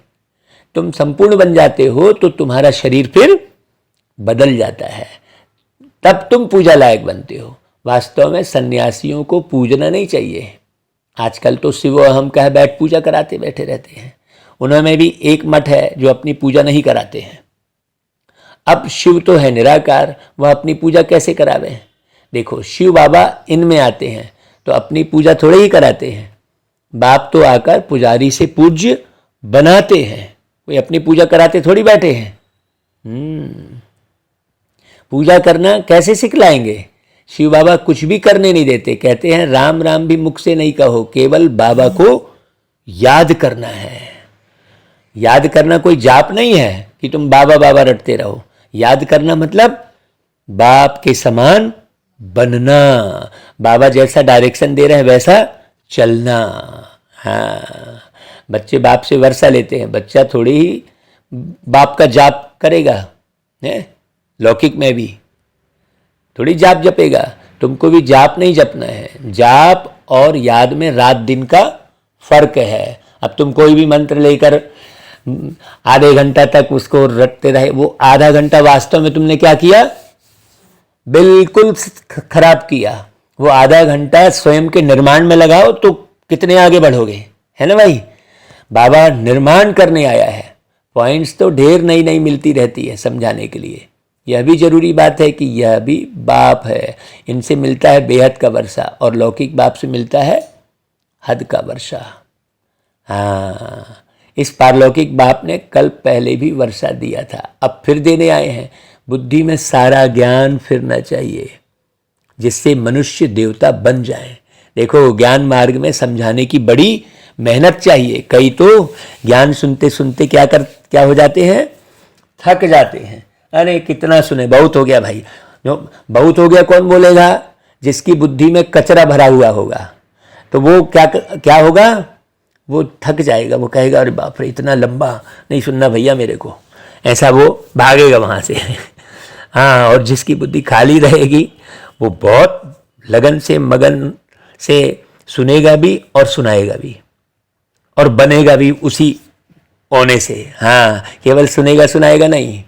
तुम संपूर्ण बन जाते हो तो तुम्हारा शरीर फिर बदल जाता है, तब तुम पूजा लायक बनते हो। वास्तव में सन्यासियों को पूजना नहीं चाहिए, आजकल तो शिव हम कह बैठ पूजा कराते बैठे रहते हैं। उनमें भी एक मठ है जो अपनी पूजा नहीं कराते हैं। अब शिव तो है निराकार, वह अपनी पूजा कैसे करावे? देखो, शिव बाबा इनमें आते हैं तो अपनी पूजा थोड़े ही कराते हैं। बाप तो आकर पुजारी से पूज्य बनाते हैं, कोई अपनी पूजा कराते थोड़ी बैठे हैं। पूजा करना कैसे सिखलाएंगे? शिव बाबा कुछ भी करने नहीं देते, कहते हैं राम राम भी मुख से नहीं कहो, केवल बाबा को याद करना है। याद करना कोई जाप नहीं है कि तुम बाबा बाबा रटते रहो। याद करना मतलब बाप के समान बनना, बाबा जैसा डायरेक्शन दे रहे हैं वैसा चलना। हाँ, बच्चे बाप से वर्षा लेते हैं, बच्चा थोड़ी ही बाप का जाप करेगा है? लौकिक में भी थोड़ी जाप जपेगा। तुमको भी जाप नहीं जपना है। जाप और याद में रात दिन का फर्क है। अब तुम कोई भी मंत्र लेकर आधे घंटा तक उसको रटते रहे, वो आधा घंटा वास्तव में तुमने क्या किया? बिल्कुल खराब किया। वो आधा घंटा स्वयं के निर्माण में लगाओ तो कितने आगे बढ़ोगे, है ना भाई? बाबा निर्माण करने आया है। पॉइंट्स तो ढेर नई नई मिलती रहती है समझाने के लिए। यह भी जरूरी बात है कि यह भी बाप है, इनसे मिलता है बेहद का वर्षा, और लौकिक बाप से मिलता है हद का वर्षा। हाँ, इस पारलौकिक बाप ने कल पहले भी वर्षा दिया था, अब फिर देने आए हैं। बुद्धि में सारा ज्ञान फिरना चाहिए जिससे मनुष्य देवता बन जाए। देखो, ज्ञान मार्ग में समझाने की बड़ी मेहनत चाहिए। कई तो ज्ञान सुनते सुनते क्या हो जाते हैं? थक जाते हैं। अरे कितना सुने, बहुत हो गया भाई। जो बहुत हो गया कौन बोलेगा? जिसकी बुद्धि में कचरा भरा हुआ होगा, तो वो क्या होगा? वो थक जाएगा, वो कहेगा अरे बाप रे इतना लंबा नहीं सुनना भैया मेरे को, ऐसा वो भागेगा वहाँ से। हाँ, और जिसकी बुद्धि खाली रहेगी वो बहुत लगन से मगन से सुनेगा भी और सुनाएगा भी और बनेगा भी उसी होने से। हाँ, केवल सुनेगा सुनाएगा नहीं।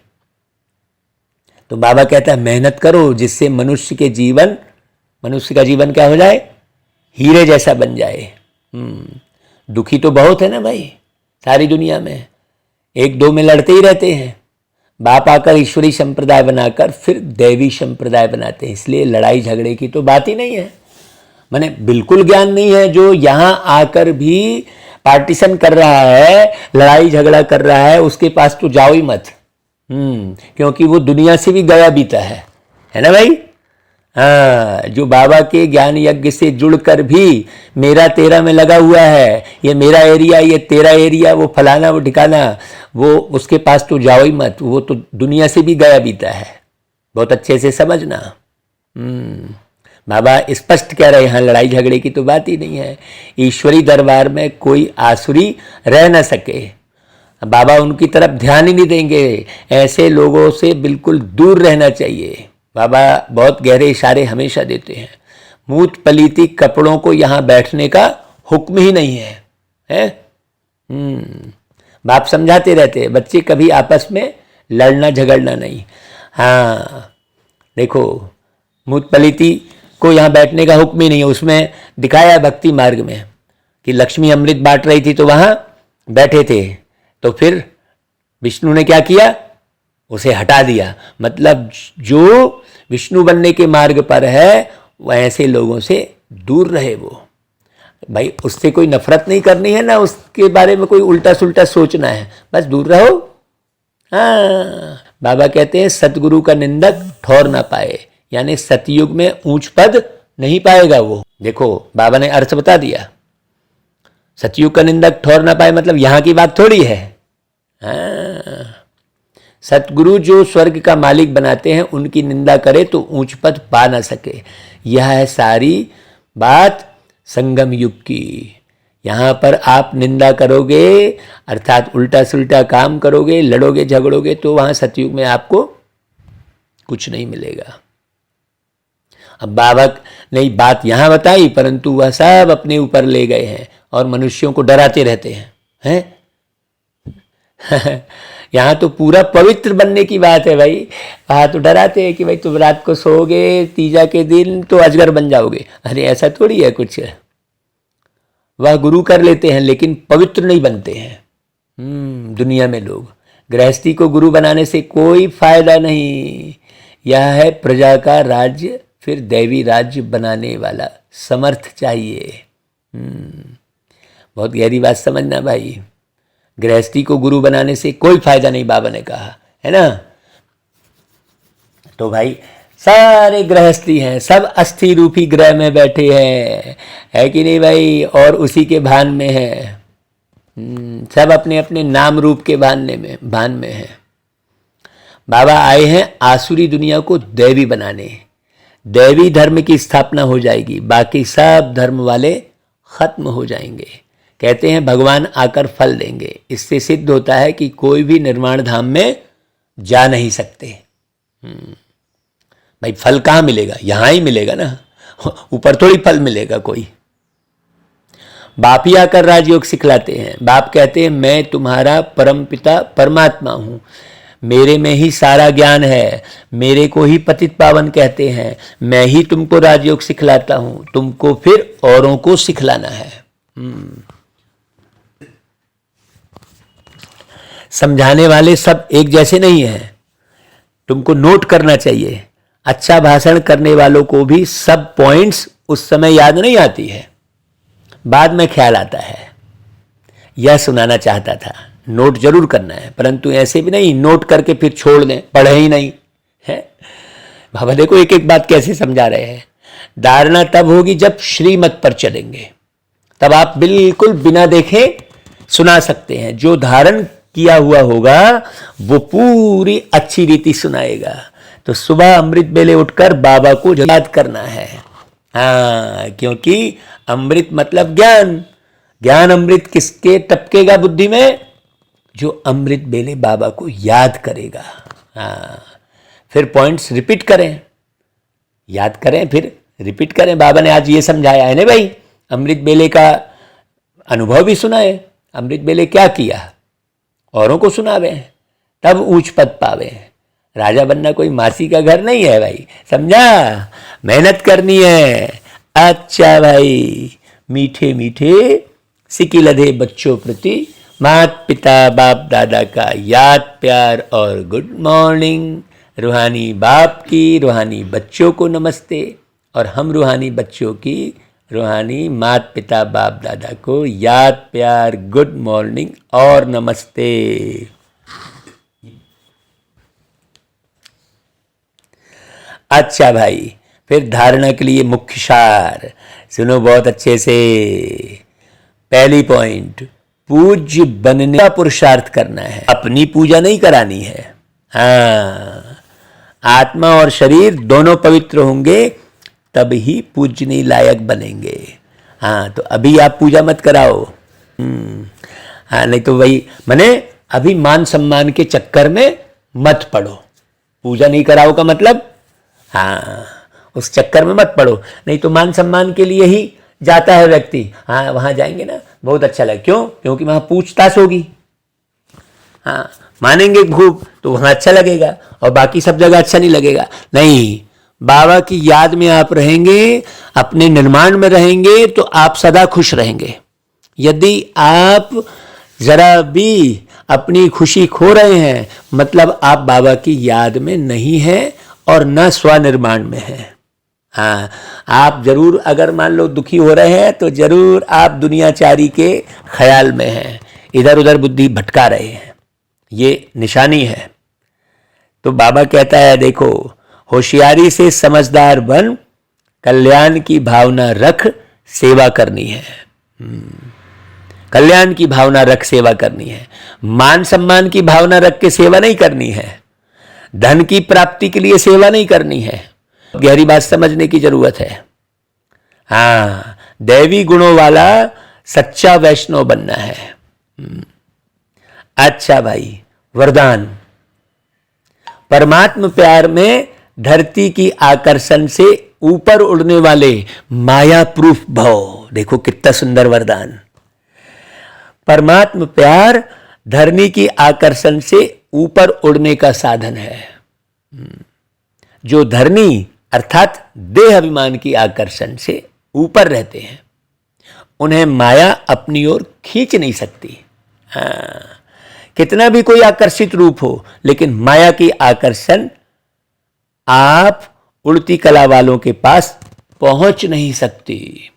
तो बाबा कहता है मेहनत करो जिससे मनुष्य का जीवन क्या हो जाए? हीरे जैसा बन जाए। दुखी तो बहुत है ना भाई, सारी दुनिया में एक दो में लड़ते ही रहते हैं। बाप आकर ईश्वरी संप्रदाय बनाकर फिर दैवी संप्रदाय बनाते हैं, इसलिए लड़ाई झगड़े की तो बात ही नहीं है। माने बिल्कुल ज्ञान नहीं है जो यहाँ आकर भी पार्टीशन कर रहा है, लड़ाई झगड़ा कर रहा है, उसके पास तो जाओ ही मत। क्योंकि वो दुनिया से भी गया बीता है ना भाई? हाँ, जो बाबा के ज्ञान यज्ञ से जुड़कर भी मेरा तेरा में लगा हुआ है, ये मेरा एरिया, ये तेरा एरिया, वो फलाना वो ठिकाना, वो उसके पास तो जाओ ही मत, वो तो दुनिया से भी गया बीता है। बहुत अच्छे से समझना। बाबा स्पष्ट कह रहे हैं, लड़ाई झगड़े की तो बात ही नहीं है। ईश्वरी दरबार में कोई आसुरी रह न सके, बाबा उनकी तरफ ध्यान ही नहीं देंगे। ऐसे लोगों से बिल्कुल दूर रहना चाहिए। बाबा बहुत गहरे इशारे हमेशा देते हैं। मूत पलीती कपड़ों को यहाँ बैठने का हुक्म ही नहीं है? बाप समझाते रहते हैं, बच्चे कभी आपस में लड़ना झगड़ना नहीं। हाँ देखो, मूत पलीती को यहाँ बैठने का हुक्म ही नहीं है। उसमें दिखाया भक्ति मार्ग में कि लक्ष्मी अमृत बांट रही थी तो वहाँ बैठे थे, तो फिर विष्णु ने क्या किया? उसे हटा दिया। मतलब जो विष्णु बनने के मार्ग पर है वह ऐसे लोगों से दूर रहे। वो भाई उससे कोई नफरत नहीं करनी है ना, उसके बारे में कोई उल्टा सुल्टा सोचना है, बस दूर रहो। हाँ, बाबा कहते हैं सतगुरु का निंदक ठौर ना पाए, यानी सतयुग में ऊंच पद नहीं पाएगा वो। देखो बाबा ने अर्थ बता दिया, सतयुग का निंदक ठौर ना पाए मतलब यहाँ की बात थोड़ी है। हाँ, सतगुरु जो स्वर्ग का मालिक बनाते हैं उनकी निंदा करे तो ऊंच पद पा ना सके। यह है सारी बात संगम युग की। यहाँ पर आप निंदा करोगे अर्थात उल्टा सुल्टा काम करोगे, लड़ोगे झगड़ोगे, तो वहाँ सतयुग में आपको कुछ नहीं मिलेगा। अब बाबा ने बात यहाँ बताई, परंतु वह सब अपने ऊपर ले गए हैं और मनुष्यों को डराते रहते हैं। यहाँ तो पूरा पवित्र बनने की बात है भाई। वहाँ तो डराते हैं कि भाई तुम रात को सोओगे तीजा के दिन तो अजगर बन जाओगे। अरे ऐसा थोड़ी है कुछ। वह गुरु कर लेते हैं लेकिन पवित्र नहीं बनते हैं। दुनिया में लोग, गृहस्थी को गुरु बनाने से कोई फायदा नहीं। यह है प्रजा का राज्य, फिर दैवी राज्य बनाने वाला समर्थ चाहिए। बहुत गहरी बात समझना भाई। गृहस्थी को गुरु बनाने से कोई फायदा नहीं, बाबा ने कहा है ना। तो भाई सारे गृहस्थी हैं, सब अस्थि रूपी ग्रह में बैठे हैं, है कि नहीं भाई, और उसी के भान में है। सब अपने अपने नाम रूप के भान में है। बाबा आए हैं आसुरी दुनिया को दैवी बनाने। दैवी धर्म की स्थापना हो जाएगी, बाकी सब धर्म वाले खत्म हो जाएंगे। कहते हैं भगवान आकर फल देंगे। इससे सिद्ध होता है कि कोई भी निर्वाण धाम में जा नहीं सकते। भाई फल कहाँ मिलेगा, यहाँ ही मिलेगा ना, ऊपर थोड़ी फल मिलेगा कोई। बाप ही आकर राजयोग सिखलाते हैं। बाप कहते हैं मैं तुम्हारा परम पिता परमात्मा हूँ, मेरे में ही सारा ज्ञान है, मेरे को ही पतित पावन कहते हैं, मैं ही तुमको राजयोग सिखलाता हूँ, तुमको फिर औरों को सिखलाना है। समझाने वाले सब एक जैसे नहीं हैं, तुमको नोट करना चाहिए। अच्छा भाषण करने वालों को भी सब पॉइंट्स उस समय याद नहीं आती है, बाद में ख्याल आता है। यह सुनाना चाहता था, नोट जरूर करना है, परंतु ऐसे भी नहीं नोट करके फिर छोड़ दें, पढ़े ही नहीं है। बाबा देखो एक एक बात कैसे समझा रहे हैं। धारणा तब होगी जब श्रीमत पर चलेंगे, तब आप बिल्कुल बिना देखे सुना सकते हैं। जो धारण किया हुआ होगा वो पूरी अच्छी रीति सुनाएगा। तो सुबह अमृत बेले उठकर बाबा को याद करना है। हाँ, क्योंकि अमृत मतलब ज्ञान। ज्ञान अमृत किसके टपकेगा बुद्धि में? जो अमृत बेले बाबा को याद करेगा। हाँ, फिर पॉइंट्स रिपीट करें, याद करें, फिर रिपीट करें। बाबा ने आज ये समझाया है ना भाई, अमृत बेले का अनुभव भी सुनाए। अमृत बेले क्या किया, औरों को सुनावे, तब ऊंच पद पावे। राजा बनना कोई मासी का घर नहीं है भाई, समझा? मेहनत करनी है। अच्छा भाई, मीठे मीठे सिकी लधे बच्चों प्रति माता पिता बाप दादा का याद प्यार और गुड मॉर्निंग। रूहानी बाप की रूहानी बच्चों को नमस्ते, और हम रूहानी बच्चों की रूहानी माता पिता बाप दादा को याद प्यार गुड मॉर्निंग और नमस्ते। अच्छा भाई, फिर धारणा के लिए मुख्य सार सुनो बहुत अच्छे से। पहली पॉइंट, पूज्य बनने का पुरुषार्थ करना है, अपनी पूजा नहीं करानी है। हाँ, आत्मा और शरीर दोनों पवित्र होंगे तब ही पूजने लायक बनेंगे। हाँ, तो अभी आप पूजा मत कराओ। हाँ, नहीं तो वही मने अभी मान सम्मान के चक्कर में मत पड़ो। पूजा नहीं कराओ का मतलब, हाँ, उस चक्कर में मत पड़ो। नहीं तो मान सम्मान के लिए ही जाता है व्यक्ति, हाँ वहाँ जाएंगे ना बहुत अच्छा लगे, क्यों? क्योंकि वहाँ पूछताछ होगी। हाँ, मानेंगे खूब तो वहाँ अच्छा लगेगा, और बाकी सब जगह अच्छा नहीं लगेगा। नहीं, बाबा की याद में आप रहेंगे, अपने निर्माण में रहेंगे, तो आप सदा खुश रहेंगे। यदि आप जरा भी अपनी खुशी खो रहे हैं, मतलब आप बाबा की याद में नहीं हैं और न स्वनिर्माण में हैं। हाँ, आप जरूर अगर मान लो दुखी हो रहे हैं तो जरूर आप दुनियाचारी के ख्याल में हैं, इधर उधर बुद्धि भटका रहे हैं, ये निशानी है। तो बाबा कहता है देखो, होशियारी से समझदार बन, कल्याण की भावना रख, सेवा करनी है। कल्याण की भावना रख, सेवा करनी है। मान सम्मान की भावना रख के सेवा नहीं करनी है, धन की प्राप्ति के लिए सेवा नहीं करनी है। गहरी बात समझने की जरूरत है। हाँ, दैवी गुणों वाला सच्चा वैष्णव बनना है। अच्छा भाई, वरदान, परमात्म प्यार में धरती की आकर्षण से ऊपर उड़ने वाले माया प्रूफ भव। देखो कितना सुंदर वरदान। परमात्म प्यार धरनी की आकर्षण से ऊपर उड़ने का साधन है। जो धरनी अर्थात देह अभिमान की आकर्षण से ऊपर रहते हैं, उन्हें माया अपनी ओर खींच नहीं सकती। हाँ, कितना भी कोई आकर्षित रूप हो, लेकिन माया की आकर्षण आप उड़ती कला वालों के पास पहुंच नहीं सकती।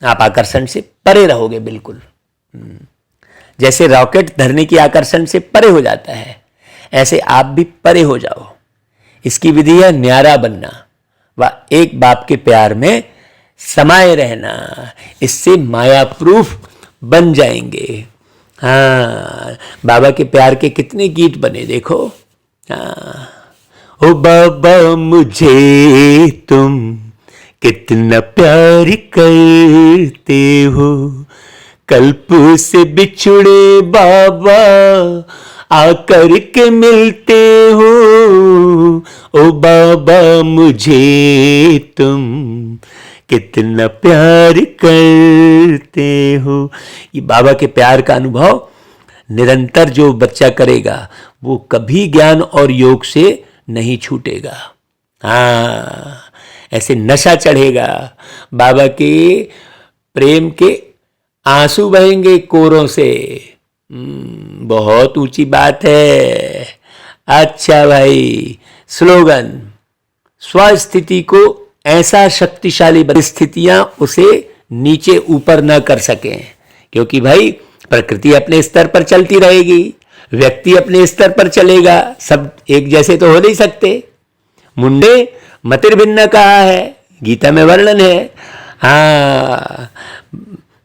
आप आकर्षण से परे रहोगे बिल्कुल। जैसे रॉकेट धरने की आकर्षण से परे हो जाता है, ऐसे आप भी परे हो जाओ। इसकी विधि है न्यारा बनना व एक बाप के प्यार में समाये रहना। इससे माया प्रूफ बन जाएंगे। हाँ, बाबा के प्यार के कितने गीत बने देखो। हाँ, ओ बाबा मुझे तुम कितना प्यार करते हो, कल्प से बिछुड़े बाबा आकर के मिलते हो। ओ बाबा मुझे तुम कितना प्यार करते हो। ये बाबा के प्यार का अनुभव निरंतर जो बच्चा करेगा वो कभी ज्ञान और योग से नहीं छूटेगा। हाँ, ऐसे नशा चढ़ेगा, बाबा के प्रेम के आंसू बहेंगे कोरों से। बहुत ऊंची बात है। अच्छा भाई, स्लोगन, स्वस्थिति को ऐसा शक्तिशाली परिस्थितियां उसे नीचे ऊपर न कर सकें, क्योंकि भाई प्रकृति अपने स्तर पर चलती रहेगी, व्यक्ति अपने स्तर पर चलेगा, सब एक जैसे तो हो नहीं सकते। मुंडे मतिर्भिन्न कहा है, गीता में वर्णन है। हाँ,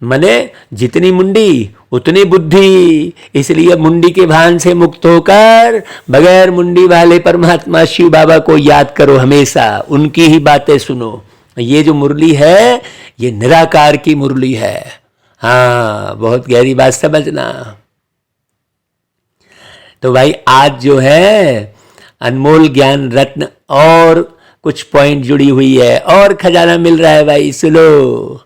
मने जितनी मुंडी उतनी बुद्धि, इसलिए मुंडी के भान से मुक्त होकर बगैर मुंडी वाले परमात्मा शिव बाबा को याद करो हमेशा, उनकी ही बातें सुनो। ये जो मुरली है ये निराकार की मुरली है। हाँ, बहुत गहरी बात समझना। तो भाई आज जो है अनमोल ज्ञान रत्न और कुछ पॉइंट जुड़ी हुई है और खजाना मिल रहा है भाई, सुनो।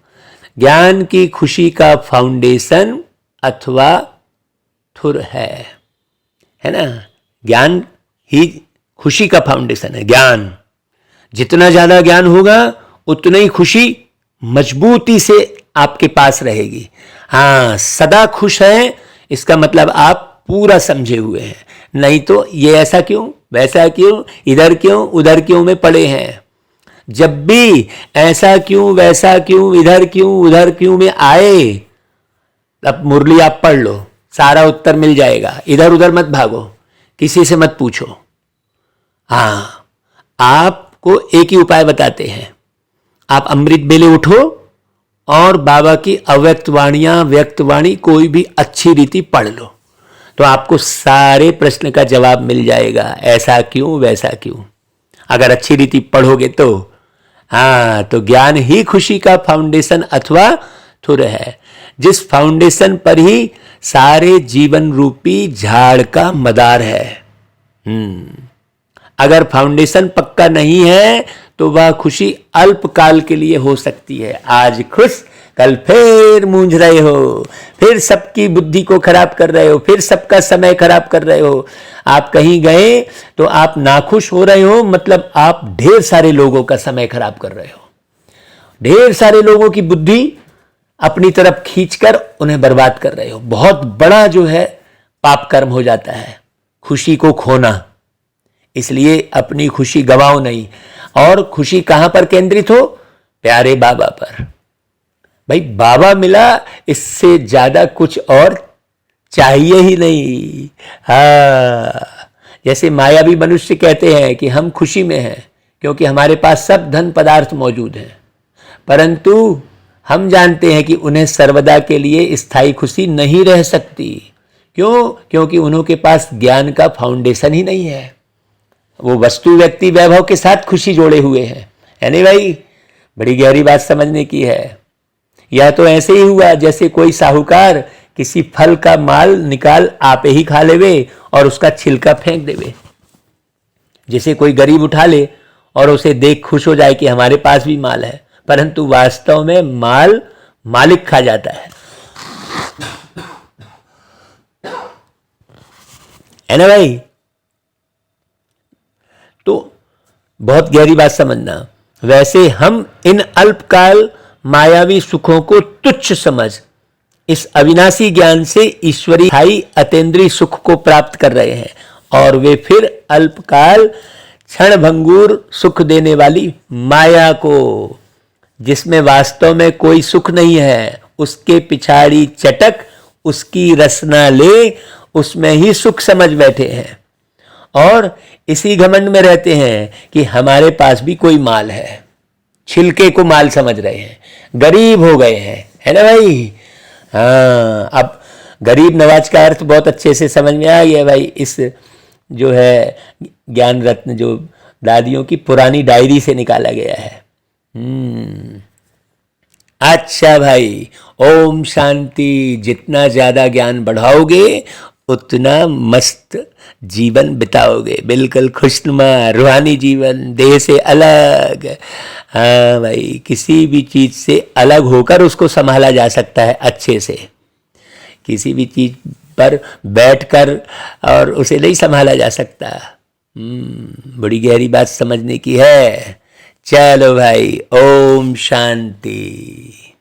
ज्ञान की खुशी का फाउंडेशन अथवा थुर है ना। ज्ञान ही खुशी का फाउंडेशन है। ज्ञान, जितना ज्यादा ज्ञान होगा उतना ही खुशी मजबूती से आपके पास रहेगी। हाँ, सदा खुश है इसका मतलब आप पूरा समझे हुए हैं, नहीं तो ये ऐसा क्यों वैसा क्यों इधर क्यों उधर क्यों में पड़े हैं। जब भी ऐसा क्यों वैसा क्यों इधर क्यों उधर क्यों में आए, अब मुरली आप पढ़ लो, सारा उत्तर मिल जाएगा। इधर उधर मत भागो, किसी से मत पूछो। हाँ, आपको एक ही उपाय बताते हैं, आप अमृत बेले उठो और बाबा की अव्यक्त वाणियां व्यक्त वाणी कोई भी अच्छी रीति पढ़ लो, तो आपको सारे प्रश्न का जवाब मिल जाएगा। ऐसा क्यों वैसा क्यों, अगर अच्छी रीति पढ़ोगे तो। हाँ, तो ज्ञान ही खुशी का फाउंडेशन अथवा थुर है, जिस फाउंडेशन पर ही सारे जीवन रूपी झाड़ का मदार है। अगर फाउंडेशन पक्का नहीं है तो वह खुशी अल्पकाल के लिए हो सकती है। आज खुश, कल फिर मूंझ रहे हो, फिर सबकी बुद्धि को खराब कर रहे हो, फिर सबका समय खराब कर रहे हो। आप कहीं गए तो आप नाखुश हो रहे हो, मतलब आप ढेर सारे लोगों का समय खराब कर रहे हो, ढेर सारे लोगों की बुद्धि अपनी तरफ खींचकर उन्हें बर्बाद कर रहे हो। बहुत बड़ा जो है पाप कर्म हो जाता है खुशी को खोना। इसलिए अपनी खुशी गवाओ नहीं। और खुशी कहां पर केंद्रित हो? प्यारे बाबा पर। भाई बाबा मिला, इससे ज्यादा कुछ और चाहिए ही नहीं। हाँ, जैसे मायावी मनुष्य कहते हैं कि हम खुशी में हैं क्योंकि हमारे पास सब धन पदार्थ मौजूद हैं, परंतु हम जानते हैं कि उन्हें सर्वदा के लिए स्थायी खुशी नहीं रह सकती। क्यों? क्योंकि उन्होंने पास ज्ञान का फाउंडेशन ही नहीं है। वो वस्तु व्यक्ति वैभव के साथ खुशी जोड़े हुए हैं, है नहीं भाई? बड़ी गहरी बात समझने की है। या तो ऐसे ही हुआ जैसे कोई साहूकार किसी फल का माल निकाल आपे ही खा लेवे और उसका छिलका फेंक देवे। जैसे कोई गरीब उठा ले और उसे देख खुश हो जाए कि हमारे पास भी माल है, परंतु वास्तव में माल मालिक खा जाता है ना भाई? तो बहुत गहरी बात समझना। वैसे हम इन अल्पकाल मायावी सुखों को तुच्छ समझ इस अविनाशी ज्ञान से ईश्वरीय स्थायी अतीन्द्रिय सुख को प्राप्त कर रहे हैं, और वे फिर अल्पकाल क्षणभंगुर सुख देने वाली माया को, जिसमें वास्तव में कोई सुख नहीं है, उसके पिछाड़ी चटक उसकी रसना ले उसमें ही सुख समझ बैठे हैं, और इसी घमंड में रहते हैं कि हमारे पास भी कोई माल है। छिलके को माल समझ रहे हैं, गरीब हो गए हैं, है ना भाई। हाँ, अब गरीब नवाज का अर्थ बहुत अच्छे से समझ में आ गया भाई। इस जो है ज्ञान रत्न जो दादियों की पुरानी डायरी से निकाला गया है। अच्छा भाई, ओम शांति। जितना ज्यादा ज्ञान बढ़ाओगे उतना मस्त जीवन बिताओगे, बिल्कुल खुशनुमा रूहानी जीवन, देह से अलग। हाँ भाई, किसी भी चीज से अलग होकर उसको संभाला जा सकता है अच्छे से। किसी भी चीज पर बैठकर और उसे नहीं संभाला जा सकता। बड़ी गहरी बात समझने की है। चलो भाई, ओम शांति।